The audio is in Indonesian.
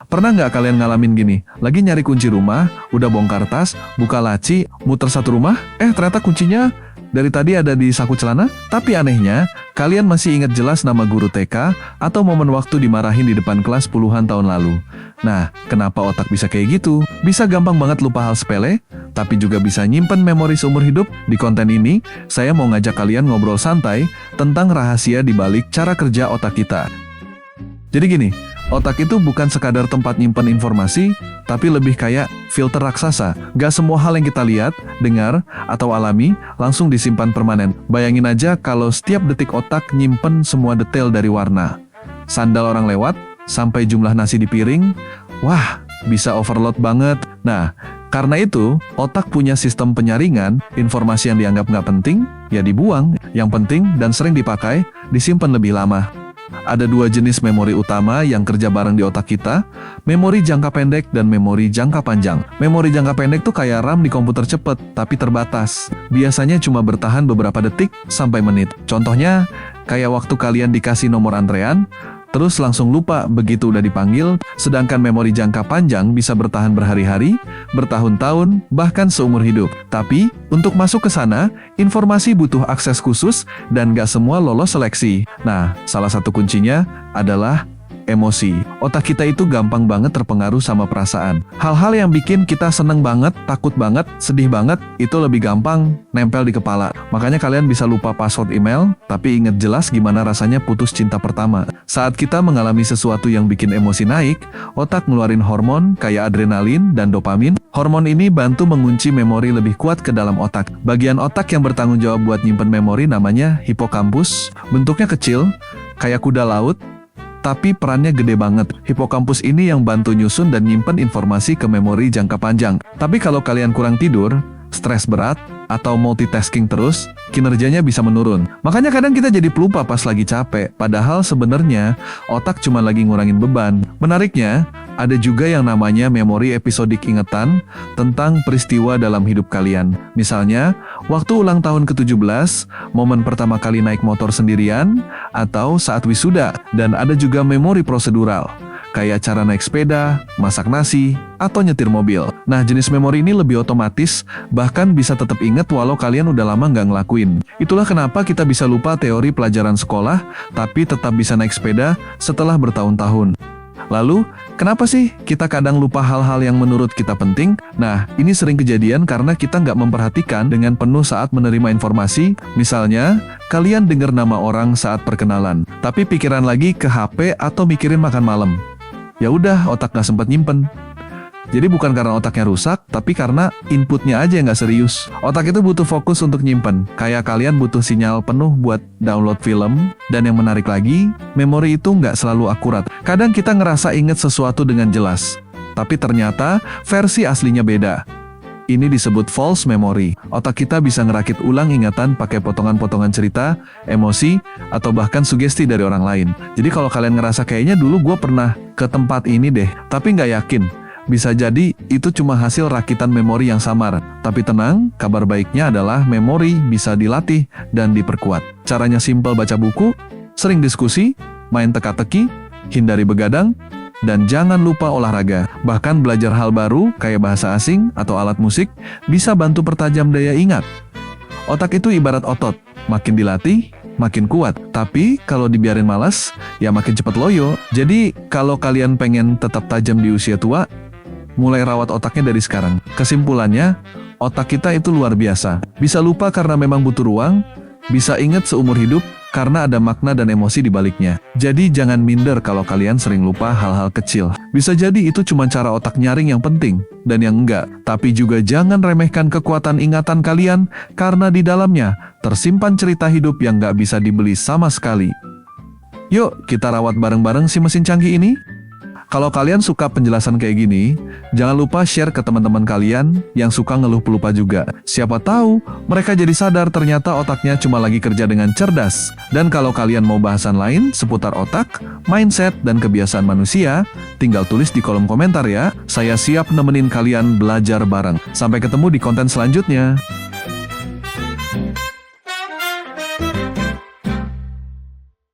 Pernah nggak kalian ngalamin gini? Lagi nyari kunci rumah, udah bongkar tas, buka laci, muter satu rumah, ternyata kuncinya dari tadi ada di saku celana. Tapi anehnya, kalian masih ingat jelas nama guru TK atau momen waktu dimarahin di depan kelas puluhan tahun lalu. Nah, kenapa otak bisa kayak gitu? Bisa gampang banget lupa hal sepele, tapi juga bisa nyimpen memori seumur hidup. Di konten ini, saya mau ngajak kalian ngobrol santai tentang rahasia di balik cara kerja otak kita. Jadi gini, otak itu bukan sekadar tempat nyimpen informasi, tapi lebih kayak filter raksasa. Gak semua hal yang kita lihat, dengar, atau alami langsung disimpan permanen. Bayangin aja kalau setiap detik otak nyimpen semua detail dari warna sandal orang lewat, sampai jumlah nasi di piring. Wah, bisa overload banget. Nah, karena itu, otak punya sistem penyaringan. Informasi yang dianggap nggak penting, ya dibuang. Yang penting dan sering dipakai, disimpan lebih lama. Ada dua jenis memori utama yang kerja bareng di otak kita, memori jangka pendek dan memori jangka panjang. Memori jangka pendek tuh kayak RAM di komputer cepet, tapi terbatas. Biasanya cuma bertahan beberapa detik sampai menit. Contohnya, kayak waktu kalian dikasih nomor antrean, terus langsung lupa begitu udah dipanggil. Sedangkan memori jangka panjang bisa bertahan berhari-hari, bertahun-tahun, bahkan seumur hidup. Tapi, untuk masuk ke sana, informasi butuh akses khusus dan gak semua lolos seleksi. Nah, salah satu kuncinya adalah emosi. Otak kita itu gampang banget terpengaruh sama perasaan. Hal-hal yang bikin kita seneng banget, takut banget, sedih banget, itu lebih gampang nempel di kepala. Makanya kalian bisa lupa password email, tapi inget jelas gimana rasanya putus cinta pertama. Saat kita mengalami sesuatu yang bikin emosi naik, otak ngeluarin hormon kayak adrenalin dan dopamin. Hormon ini bantu mengunci memori lebih kuat ke dalam otak. Bagian otak yang bertanggung jawab buat nyimpen memori namanya hipokampus. Bentuknya kecil, kayak kuda laut, tapi perannya gede banget. Hipokampus ini yang bantu nyusun dan nyimpen informasi ke memori jangka panjang. Tapi kalau kalian kurang tidur, stres berat, atau multitasking terus, kinerjanya bisa menurun. Makanya kadang kita jadi pelupa pas lagi capek, padahal sebenarnya otak cuma lagi ngurangin beban. Menariknya, ada juga yang namanya memori episodik ingatan tentang peristiwa dalam hidup kalian. Misalnya, waktu ulang tahun ke-17, momen pertama kali naik motor sendirian, atau saat wisuda. Dan ada juga memori prosedural, kayak cara naik sepeda, masak nasi, atau nyetir mobil. Nah, jenis memori ini lebih otomatis, bahkan bisa tetap ingat walau kalian udah lama nggak ngelakuin. Itulah kenapa kita bisa lupa teori pelajaran sekolah, tapi tetap bisa naik sepeda setelah bertahun-tahun. Lalu, kenapa sih kita kadang lupa hal-hal yang menurut kita penting? Nah, ini sering kejadian karena kita nggak memperhatikan dengan penuh saat menerima informasi. Misalnya, kalian dengar nama orang saat perkenalan, tapi pikiran lagi ke HP atau mikirin makan malam. Ya udah, otak nggak sempat nyimpen. Jadi bukan karena otaknya rusak, tapi karena inputnya aja yang nggak serius. Otak itu butuh fokus untuk nyimpen. Kayak kalian butuh sinyal penuh buat download film. Dan yang menarik lagi, memori itu nggak selalu akurat. Kadang kita ngerasa inget sesuatu dengan jelas, tapi ternyata versi aslinya beda. Ini disebut false memory. Otak kita bisa ngerakit ulang ingatan pakai potongan-potongan cerita, emosi, atau bahkan sugesti dari orang lain. Jadi kalau kalian ngerasa kayaknya dulu gue pernah ke tempat ini deh, tapi nggak yakin, bisa jadi itu cuma hasil rakitan memori yang samar. Tapi tenang, kabar baiknya adalah memori bisa dilatih dan diperkuat. Caranya simpel: baca buku, sering diskusi, main teka-teki, hindari begadang, dan jangan lupa olahraga. Bahkan belajar hal baru kayak bahasa asing atau alat musik bisa bantu pertajam daya ingat. Otak itu ibarat otot, makin dilatih, makin kuat. Tapi kalau dibiarin malas, ya makin cepat loyo. Jadi kalau kalian pengen tetap tajam di usia tua, mulai rawat otaknya dari sekarang. Kesimpulannya, otak kita itu luar biasa. Bisa lupa karena memang butuh ruang, bisa ingat seumur hidup karena ada makna dan emosi di baliknya. Jadi jangan minder kalau kalian sering lupa hal-hal kecil. Bisa jadi itu cuma cara otak nyaring yang penting dan yang enggak. Tapi juga jangan remehkan kekuatan ingatan kalian karena di dalamnya tersimpan cerita hidup yang nggak bisa dibeli sama sekali. Yuk, kita rawat bareng-bareng si mesin canggih ini. Kalau kalian suka penjelasan kayak gini, jangan lupa share ke teman-teman kalian yang suka ngeluh pelupa juga. Siapa tahu mereka jadi sadar ternyata otaknya cuma lagi kerja dengan cerdas. Dan kalau kalian mau bahasan lain seputar otak, mindset, dan kebiasaan manusia, tinggal tulis di kolom komentar ya. Saya siap nemenin kalian belajar bareng. Sampai ketemu di konten selanjutnya.